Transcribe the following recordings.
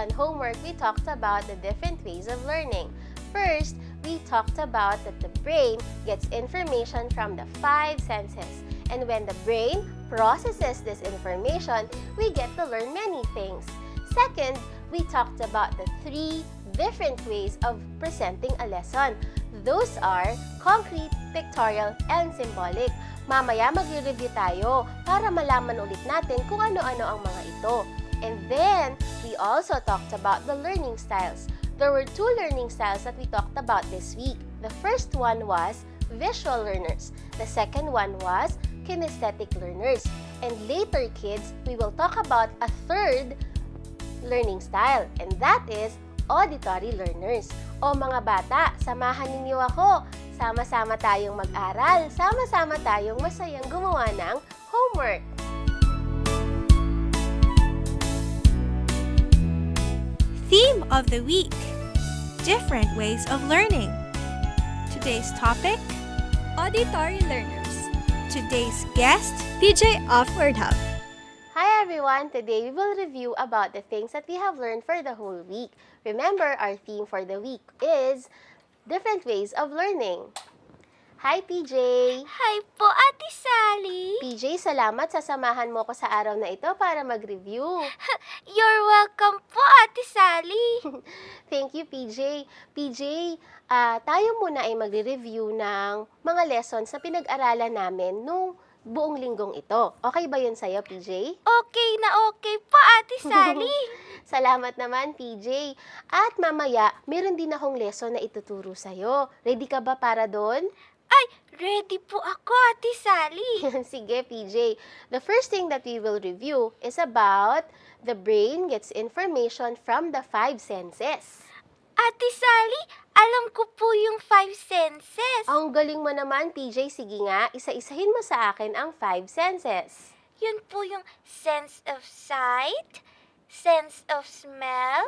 lesson homework, we talked about the different ways of learning. First, we talked about that the brain gets information from the five senses. And when the brain processes this information, we get to learn many things. Second, we talked about the three different ways of presenting a lesson. Those are concrete, pictorial, and symbolic. Mamaya magre-review tayo para malaman ulit natin kung ano-ano ang mga ito. And then, we also talked about the learning styles. There were two learning styles that we talked about this week. The first one was visual learners. The second one was kinesthetic learners. And later, kids, we will talk about a third learning style, and that is auditory learners. O mga bata, samahan ninyo ako. Sama-sama tayong mag-aral. Sama-sama tayong masayang gumawa ng homework. Theme of the week: different ways of learning. Today's topic: Auditory learners. today's guest, TJ of Word Hub. Hi everyone! Today we will review about the things that we have learned for the whole week. Remember, our theme for the week is different ways of learning. Hi PJ! Hi po, Ate Sally. PJ, salamat sa samahan mo ko sa araw na ito para mag-review. You're welcome po, Ate Sally. Thank you, PJ. PJ, tayo muna ay magre-review ng mga lessons na pinag-aralan namin nung buong linggong ito. Okay ba yun sa'yo, PJ? Okay na okay po, Ate Sally. Salamat naman, PJ. At mamaya, meron din akong lesson na ituturo sa'yo. Ready ka ba para doon? Ay, ready po ako, Ate Sally. Sige, PJ. The first thing that we will review is about the brain gets information from the five senses. Ate Sally, alam ko po yung five senses. Ang galing mo naman, PJ. Sige nga, isa-isahin mo sa akin ang five senses. Yun po yung sense of sight, sense of smell,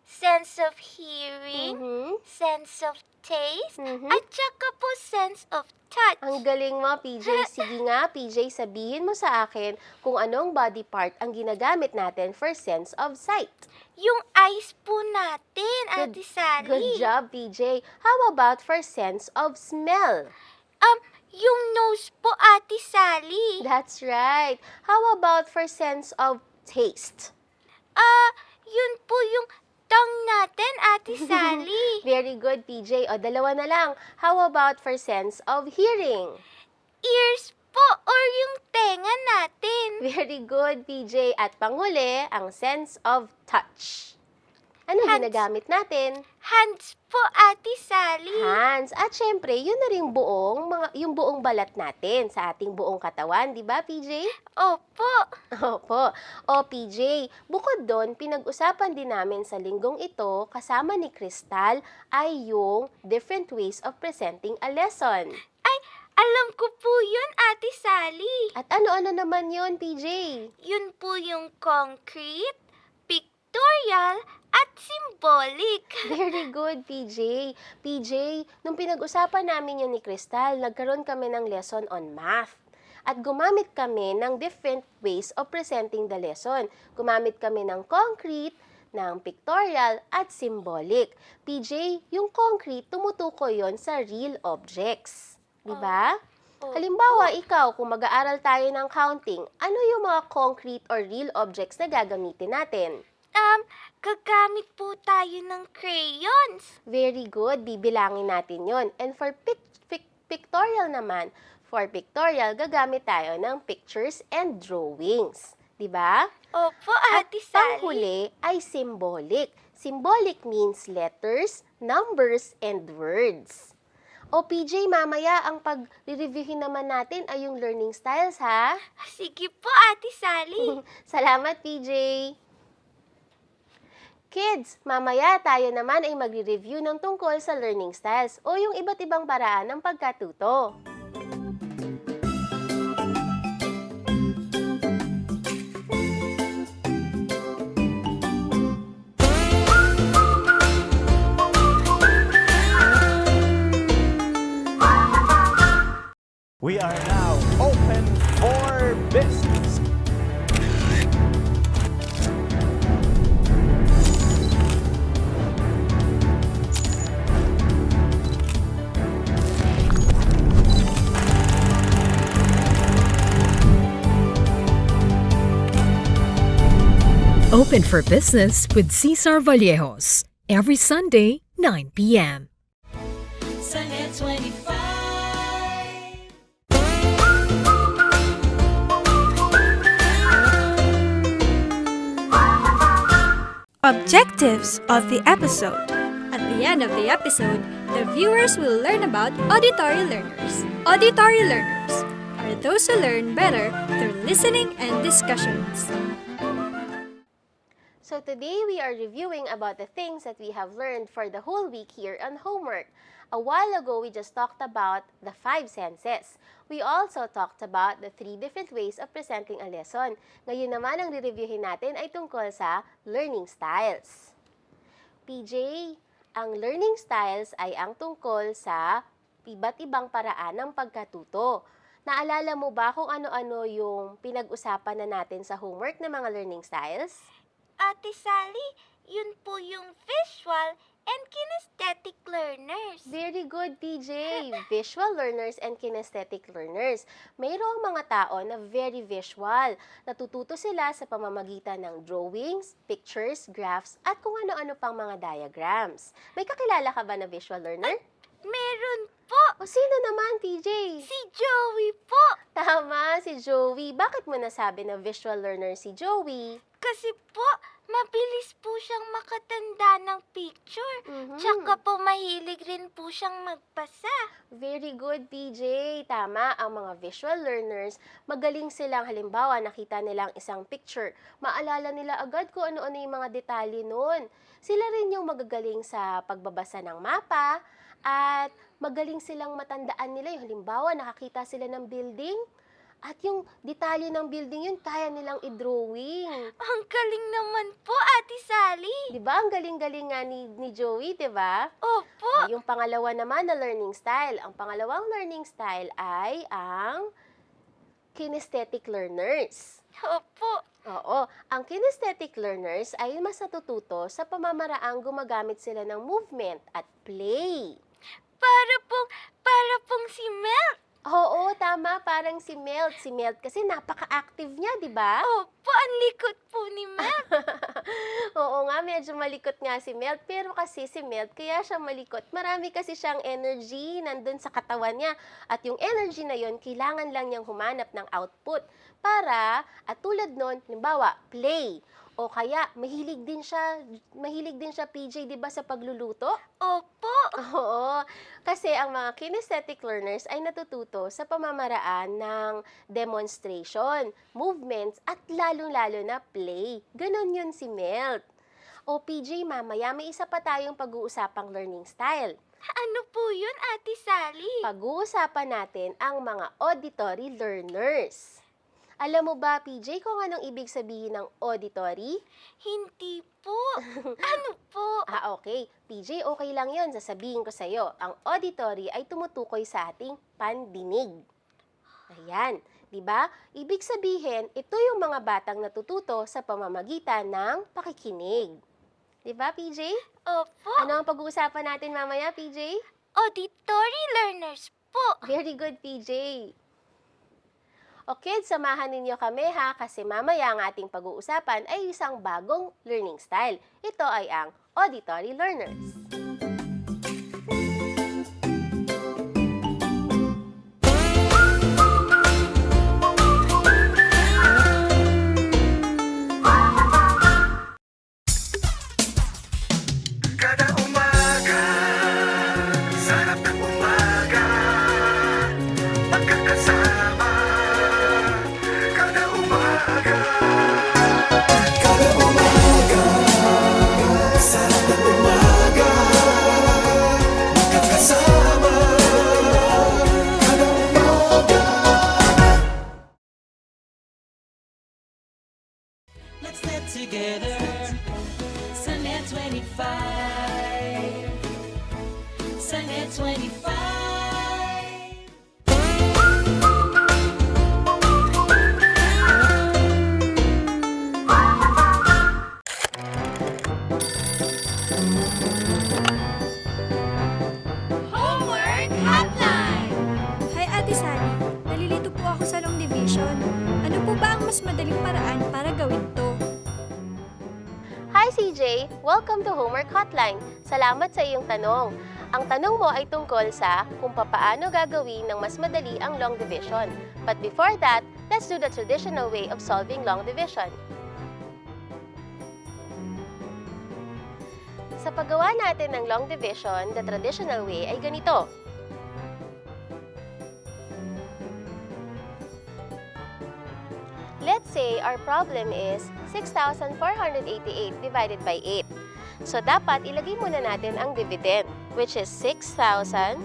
sense of hearing, sense of taste, at saka po sense of touch. Ang galing mo, PJ. Sige nga, PJ, sabihin mo sa akin kung anong body part ang ginagamit natin for sense of sight. Yung eyes po natin, Ate Sally. Good job, PJ. How about for sense of smell? Yung nose po, Ate Sally. That's right. How about for sense of taste? Yun po yung tongue natin, Ate Sally. Very good, PJ. O, dalawa na lang. How about for sense of hearing? Ears po, or yung tenga natin. Very good, PJ. At panghuli, ang sense of touch. Ano Hands. ginagamit natin? Hands po, Ate Sally. Hands. At syempre, yun na rin yung buong balat natin sa ating buong katawan. Di ba, PJ? Opo. Opo. O, PJ, bukod doon, pinag-usapan din namin sa linggong ito, kasama ni Crystal, ay yung different ways of presenting a lesson. Ay, alam ko po yun, Ate Sally. At ano-ano naman yun, PJ? Yun po yung concrete, pictorial, at symbolic. Very good, PJ. PJ, nung pinag-usapan namin yun ni Crystal, nagkaroon kami ng lesson on math. At gumamit kami ng different ways of presenting the lesson. Gumamit kami ng concrete, ng pictorial, at symbolic. PJ, yung concrete, tumutukoy yon sa real objects. Diba? Halimbawa, ikaw, kung mag-aaral tayo ng counting, ano yung mga concrete or real objects na gagamitin natin? Gagamit po tayo ng crayons. Very good. Bibilangin natin yon. And for pictorial naman, for pictorial, gagamit tayo ng pictures and drawings. Diba? Opo, At Ate Sally. panghuli ay symbolic. Symbolic means letters, numbers, and words. O PJ, mamaya ang pag-reviewin naman natin ay yung learning styles, ha? Sige po, Ate Sally. Salamat, PJ. Kids, mamaya tayo naman ay magre-review ng tungkol sa learning styles o yung iba't ibang paraan ng pagkatuto. We are now open for business. Open for Business with Cesar Vallejos. Every Sunday, 9 p.m. Sunday 25. Objectives of the episode. At the end of the episode, the viewers will learn about auditory learners. Auditory learners are those who learn better through listening and discussions. So today we are reviewing about the things that we have learned for the whole week here on homework. A while ago, we just talked about the 5 senses. We also talked about the 3 different ways of presenting a lesson. Ngayon naman, ang re-reviewin natin ay tungkol sa learning styles. PJ, ang learning styles ay ang tungkol sa iba't ibang paraan ng pagkatuto. Naalala mo ba kung ano-ano yung pinag-usapan na natin sa homework ng mga learning styles? Ate Sally, yun po yung visual and kinesthetic learners. Very good, PJ. Visual learners and kinesthetic learners. Mayroong mga tao na very visual. Natututo sila sa pamamagitan ng drawings, pictures, graphs, at kung ano-ano pang mga diagrams. May kakilala ka ba na visual learner? Meron po. O sino naman, PJ? Si Joey po. Tama, si Joey. Bakit mo nasabi na visual learner si Joey? Kasi po, mabilis po siyang makatanda ng picture. Mhm. Tsaka po, mahilig rin po siyang magpasa. Very good, PJ. Tama, ang mga visual learners, magaling silang halimbawa, nakita nilang isang picture. Maalala nila agad kung ano-ano yung mga detalye nun. Sila rin yung magagaling sa pagbabasa ng mapa at magaling silang matandaan nila. Yung halimbawa, nakakita sila ng building at yung detalye ng building yun, kaya nilang i-drawing. Ang galing naman po, Ate Sally. Diba? Ang galing-galing nga ni Joey, diba? Opo. Yung pangalawa naman na learning style. Ang pangalawang learning style ay ang kinesthetic learners. Opo. Oo. Ang kinesthetic learners ay mas natututo sa pamamaraang gumagamit sila ng movement at play. Para pong si Mel. Oo, tama. Parang si Melt. Si Melt kasi napaka-active niya, di ba? Opo, ang likot po ni Mel. Oo nga, medyo malikot nga si Melt. Pero kasi si Melt, kaya siya malikot. Marami kasi siyang energy nandun sa katawan niya. At yung energy na yon, kailangan lang niyang humanap ng output. Para, at tulad nun, halimbawa, play. O kaya, mahilig din siya, PJ, di ba, sa pagluluto? Opo. Oo. Kasi ang mga kinesthetic learners ay natututo sa pamamaraan ng demonstration, movements, at lalong-lalo na play. Ganon yun si Melt. O PJ, mamaya may isa pa tayong pag-uusapang learning style. Ano po yun, Ate Sally? Pag-uusapan natin ang mga auditory learners. Alam mo ba, PJ, kung anong ibig sabihin ng auditory? Hindi po. Ano po? Okay. PJ, okay lang yon. Sasabihin ko sa'yo. Ang auditory ay tumutukoy sa ating pandinig. Ayan. Diba? Ibig sabihin, ito yung mga batang natututo sa pamamagitan ng pakikinig. Diba, PJ? Opo. Ano ang pag-uusapan natin mamaya, PJ? Auditory learners po. Very good, PJ. O kids, samahan ninyo kami ha, kasi mamaya ang ating pag-uusapan ay isang bagong learning style. Ito ay ang auditory learners. Kada umaga, sarap ng umaga, magkakasama. Kada umaga, sarap ng umaga, magkakasama. Kada umaga. Let's get together. Sunday 25. Sunday 25. Homework Hotline! Hi Ate Sally, nalilito po ako sa long division. Ano po ba ang mas madaling paraan para gawin to? Hi CJ! Welcome to Homework Hotline. Salamat sa iyong tanong. Ang tanong mo ay tungkol sa kung papaano gagawin ng mas madali ang long division. But before that, let's do the traditional way of solving long division. Sa paggawa natin ng long division, the traditional way ay ganito. Let's say our problem is 6,488 divided by 8. So, dapat ilagay muna natin ang dividend, which is 6,488.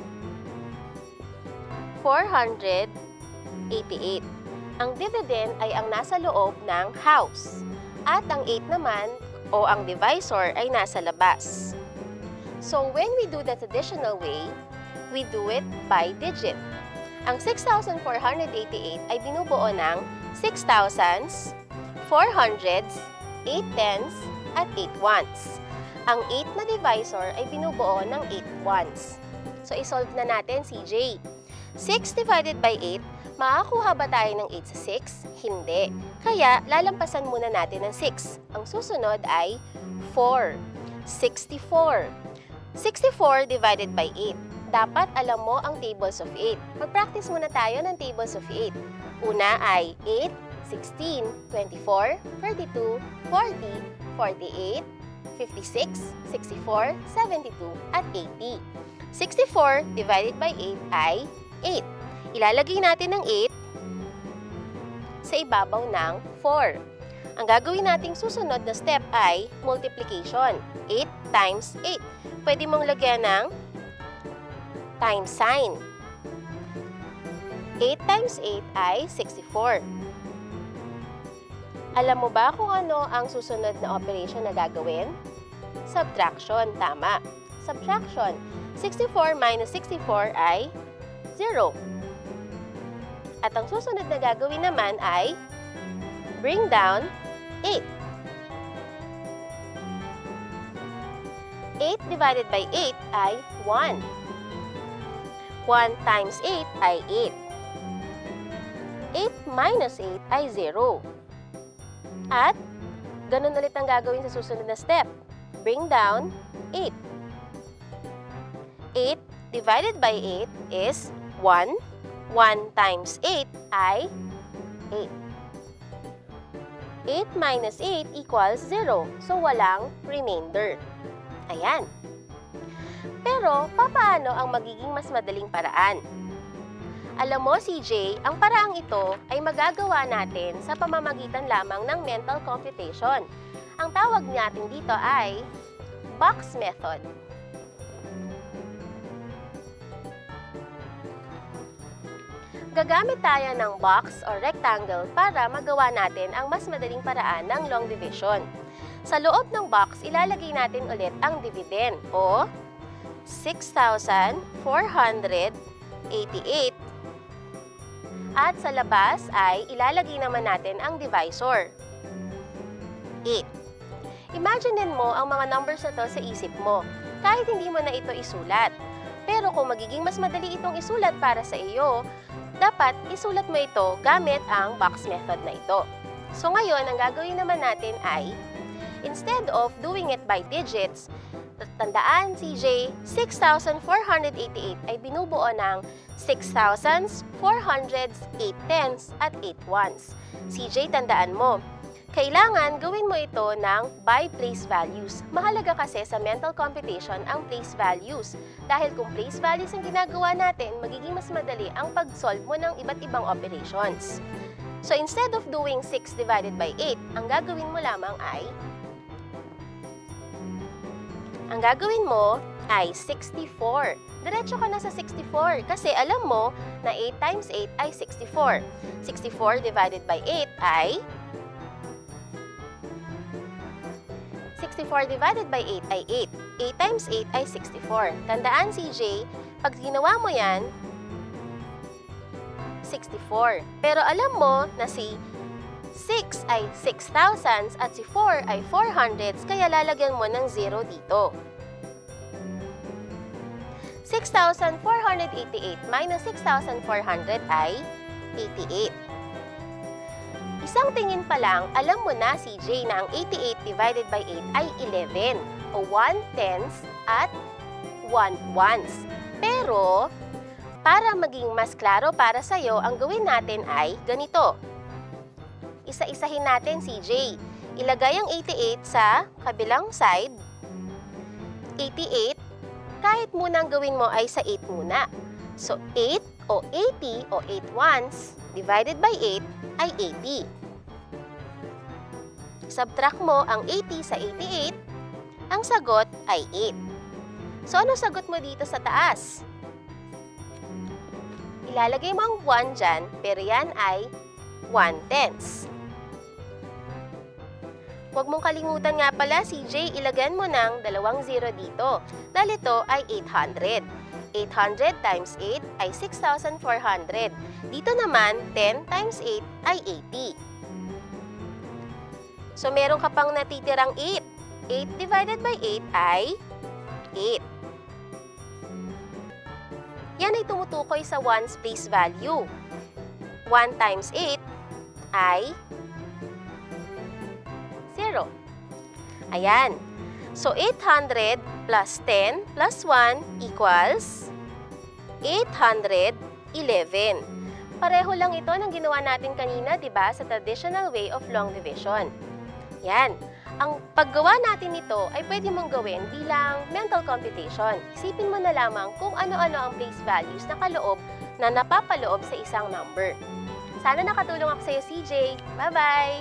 Ang dividend ay ang nasa loob ng house. At ang 8 naman, o ang divisor, ay nasa labas. So, when we do the traditional way, we do it by digit. Ang 6,488 ay binubuo ng 6 thousands, 4 hundreds, 8 tens, at 8 ones. Ang 8 na divisor ay binubuo ng 8 ones. So, isolve na natin, CJ. 6 divided by 8, makakuha ba tayo ng 8 sa 6? Hindi. Kaya, lalampasan muna natin ng 6. Ang susunod ay 4. 64. 64 divided by 8. Dapat alam mo ang tables of 8. Mag-practice muna tayo ng tables of 8. Una ay 8, 16, 24, 32, 40, 48, 56, 64, 72, at 80. 64 divided by 8 ay 8. Ilalagay natin ang 8 sa ibabaw ng 4. Ang gagawin nating susunod na step ay multiplication. 8 times 8. Pwede mong lagyan ng times sign. 8 times 8 ay 64. Alam mo ba kung ano ang susunod na operation na gagawin? Subtraction, tama. Subtraction. 64 minus 64 ay 0. At ang susunod na gagawin naman ay bring down 8. 8 divided by 8 ay 1. 1 times 8 ay 8. 8 minus 8 ay 0. At, ganun ulit ang gagawin sa susunod na step. Bring down 8. 8 divided by 8 is 1. 1 times 8 ay 8. 8 minus 8 equals 0. So, walang remainder. Ayan. Pero, papaano ang magiging mas madaling paraan? Alam mo, CJ, ang paraang ito ay magagawa natin sa pamamagitan lamang ng mental computation. Ang tawag natin dito ay box method. Gagamit tayo ng box o rectangle para magawa natin ang mas madaling paraan ng long division. Sa loob ng box, ilalagay natin ulit ang dividend o 6,488. At sa labas ay ilalagay naman natin ang divisor, 8. Imaginein mo ang mga numbers na to sa isip mo, kahit hindi mo na ito isulat. Pero kung magiging mas madali itong isulat para sa iyo, dapat isulat mo ito gamit ang box method na ito. So ngayon, ang gagawin naman natin ay, instead of doing it by digits, tandaan, CJ, 6,488 ay binubuo ng 6 thousands, 4 hundreds, 8 tens, at 8 ones. CJ, tandaan mo, kailangan gawin mo ito ng by place values. Mahalaga kasi sa mental computation ang place values. Dahil kung place values ang ginagawa natin, magiging mas madali ang pag-solve mo ng iba't ibang operations. So instead of doing 6 divided by 8, ang gagawin mo lamang ay ang gagawin mo ay 64. Diretso ka na sa 64 kasi alam mo na 8 times 8 ay 64. 64 divided by 8 ay 64 divided by 8 ay 8. 8 times 8 ay 64. Tandaan, CJ, pag ginawa mo yan, 64. Pero alam mo na si 6 ay 6 thousands at si 4 ay 4 hundreds, kaya lalagyan mo ng 0 dito. 6,488 minus 6,400 ay 88. Isang tingin pa lang, alam mo na, CJ, na ang 88 divided by 8 ay 11 o 1/10 at 1/1. Pero, para maging mas klaro para sa'yo, ang gawin natin ay ganito. Isa-isahin natin, CJ. Ilagay ang 88 sa kabilang side. 88, kahit muna ang gawin mo ay sa 8 muna. So, 8 o 80 o 8 ones divided by 8 ay 80. Subtract mo ang 80 sa 88, ang sagot ay 8. So, ano sagot mo dito sa taas? Ilalagay mo ang 1 dyan, pero yan ay 1/10. Huwag mong kalimutan nga pala, CJ, ilagyan mo ng 2 0 dito. Dahil ito ay 800. 800 times 8 ay 6,400. Dito naman, 10 times 8 ay 80. So, meron ka pang natitirang 8. 8 divided by 8 ay 8. Yan ay tumutukoy sa 1's place value. 1 times 8 ay 0. Ayan. So, 800 plus 10 plus 1 equals 811. Pareho lang ito ng ginawa natin kanina, di ba, sa traditional way of long division. Yan. Ang paggawa natin nito ay pwede mong gawin bilang mental computation. Isipin mo na lamang kung ano-ano ang place values na kaloob na napapaloob sa isang number. Sana nakatulong ako sa iyo, CJ. Bye-bye!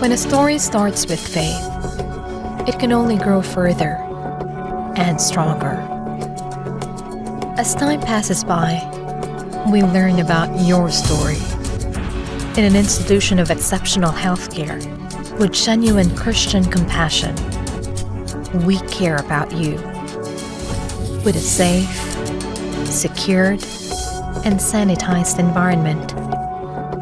When a story starts with faith, it can only grow further and stronger. As time passes by, we learn about your story. In an institution of exceptional healthcare, with genuine Christian compassion, we care about you. With a safe, secured, and sanitized environment,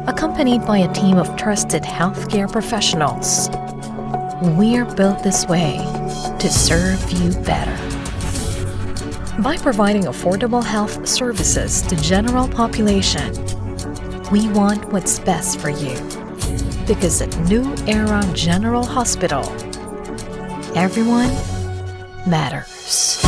accompanied by a team of trusted healthcare professionals, we're built this way to serve you better. By providing affordable health services to general population, we want what's best for you. Because at New Era General Hospital, everyone matters.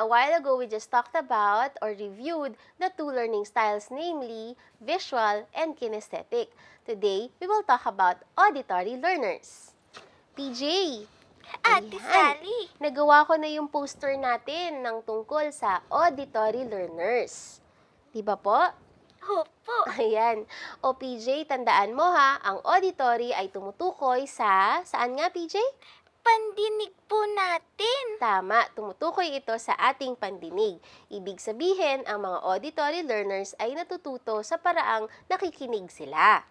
A while ago, we just talked about or reviewed the two learning styles, namely visual and kinesthetic. Today, we will talk about auditory learners. PJ! Ate Sally! Nagawa ko na yung poster natin ng tungkol sa auditory learners. Diba po? Opo. Ayan. O PJ, tandaan mo ha, ang auditory ay tumutukoy sa, saan nga PJ? Pandinig po natin. Tama, tumutukoy ito sa ating pandinig. Ibig sabihin, ang mga auditory learners ay natututo sa paraang nakikinig sila.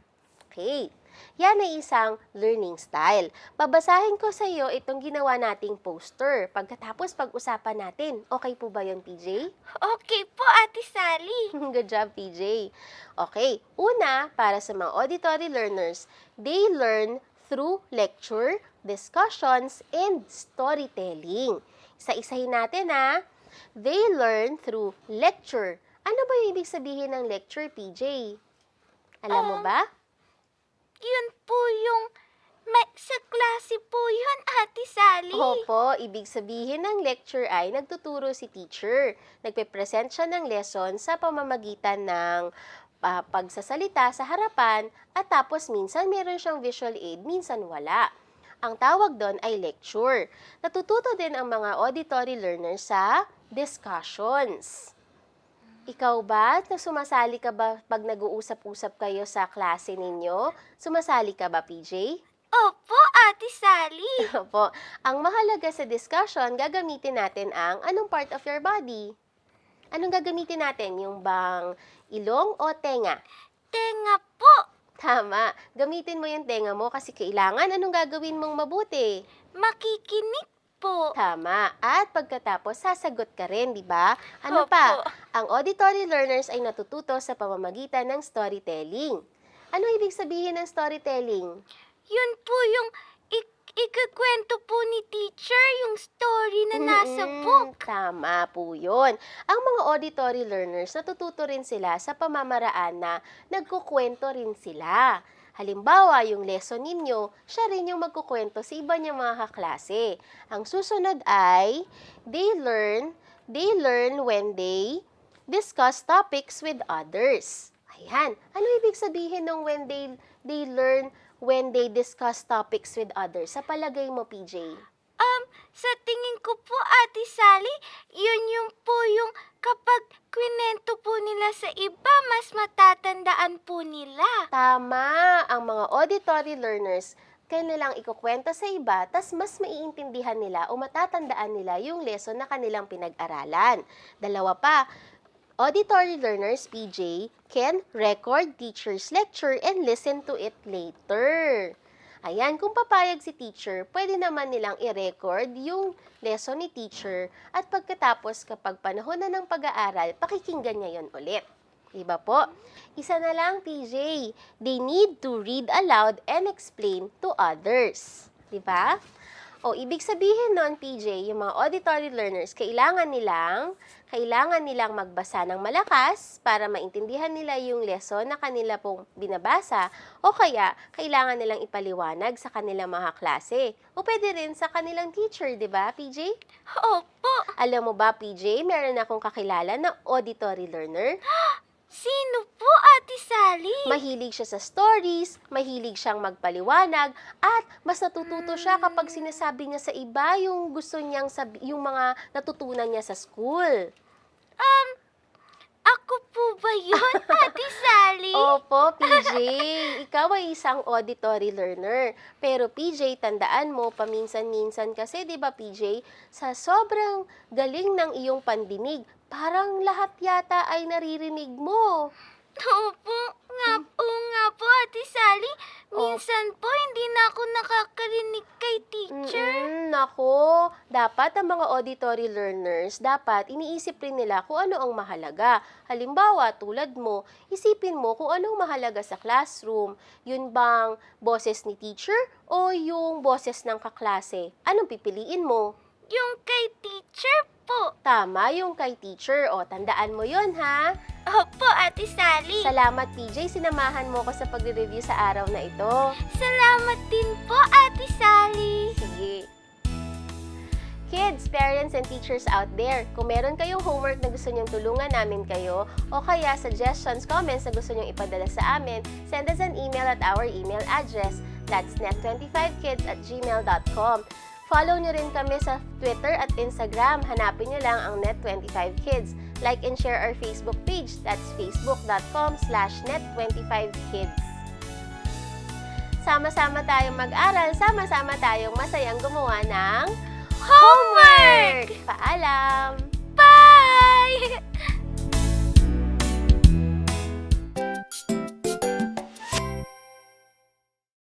Okay, yan ay isang learning style. Babasahin ko sa iyo itong ginawa nating poster. Pagkatapos pag-usapan natin, okay po ba yun, PJ? Okay po, Ate Sally. Good job, PJ. Okay, una, para sa mga auditory learners, they learn through lecture, discussions, and storytelling. Isa-isahin natin ha. They learn through lecture. Ano ba yung ibig sabihin ng lecture, PJ? Alam mo ba? Yun po yung sa klase po yun, Ate Sally. Opo, ibig sabihin ng lecture ay nagtuturo si teacher. Nagpe-present siya ng lesson sa pamamagitan ng pagsasalita sa harapan at tapos minsan meron siyang visual aid, minsan wala. Ang tawag doon ay lecture. Natututo din ang mga auditory learners sa discussions. Ikaw ba? Sumasali ka ba pag nag-uusap-usap kayo sa klase ninyo? Sumasali ka ba, PJ? Opo, Ate Sally. Opo. Ang mahalaga sa discussion, gagamitin natin ang anong part of your body? Anong gagamitin natin? Yung bang ilong o tenga? Tenga po. Tama. Gamitin mo yung tenga mo kasi kailangan anong gagawin mong mabuti. Makikinig po. Tama. At pagkatapos, sasagot ka rin, di ba? Ano Opo. pa? Ang auditory learners ay natututo sa pamamagitan ng storytelling. Ano ibig sabihin ng storytelling? Yun po yung ikukwento po ni teacher, yung story na nasa book. Tama po yun. Ang mga auditory learners, natututo rin sila sa pamamaraan na nagkukwento rin sila. Halimbawa, yung lesson ninyo, siya rin yung magkukwento sa iba niyang mga kaklase. Ang susunod ay, they learn when they discuss topics with others. Ayan. Ano ibig sabihin ng when they learn when they discuss topics with others? Sa palagay mo, PJ? Sa tingin ko po, Ate Sally, yun yung po yung kapag kwento po nila sa iba, mas matatandaan po nila. Tama! Ang mga auditory learners, kanilang ikukwento sa iba, tas mas maiintindihan nila o matatandaan nila yung lesson na kanilang pinag-aralan. Dalawa pa, auditory learners, PJ, can record teacher's lecture and listen to it later. Ayan, kung papayag si teacher, pwede naman nilang i-record yung lesson ni teacher at pagkatapos kapag panahon na ng pag-aaral, pakikinggan niya yon ulit. Diba po? Isa na lang, PJ. They need to read aloud and explain to others. Diba? O, ibig sabihin nun, PJ, yung mga auditory learners, kailangan nilang magbasa ng malakas para maintindihan nila yung lesson na kanila pong binabasa o kaya kailangan nilang ipaliwanag sa kanilang mga klase o pwede rin sa kanilang teacher, di ba, PJ? Opo. Alam mo ba, PJ, meron akong kakilala na auditory learner. Sino po, Ate Sally? Mahilig siya sa stories, mahilig siyang magpaliwanag, at mas natututo siya kapag sinasabi niya sa iba yung gusto niyang yung mga natutunan niya sa school. Ako po ba yun, Ate Sally? Opo, PJ. Ikaw ay isang auditory learner. Pero PJ, tandaan mo, paminsan-minsan kasi, di ba PJ, sa sobrang galing ng iyong pandinig, parang lahat yata ay naririnig mo. Opo, nga po, Ate Sally. Minsan po, hindi na ako nakakarinig kay teacher. Nako, dapat ang mga auditory learners, dapat iniisip rin nila kung ano ang mahalaga. Halimbawa, tulad mo, isipin mo kung anong mahalaga sa classroom. Yun bang boses ni teacher o yung boses ng kaklase? Anong pipiliin mo? Yung kay teacher po. Tama, yung kay teacher. O, tandaan mo yun, ha? Opo, Ate Sally. Salamat, PJ. Sinamahan mo ko sa pagre-review sa araw na ito. Salamat din po, Ate Sally. Sige. Kids, parents, and teachers out there, kung meron kayong homework na gusto nyong tulungan namin kayo, o kaya suggestions, comments na gusto nyong ipadala sa amin, send us an email at our email address. That's net25kids@gmail.com. Follow nyo rin kami sa Twitter at Instagram. Hanapin nyo lang ang Net25Kids. Like and share our Facebook page. That's facebook.com/net25kids. Sama-sama tayong mag-aral. Sama-sama tayong masayang gumawa ng homework! Paalam!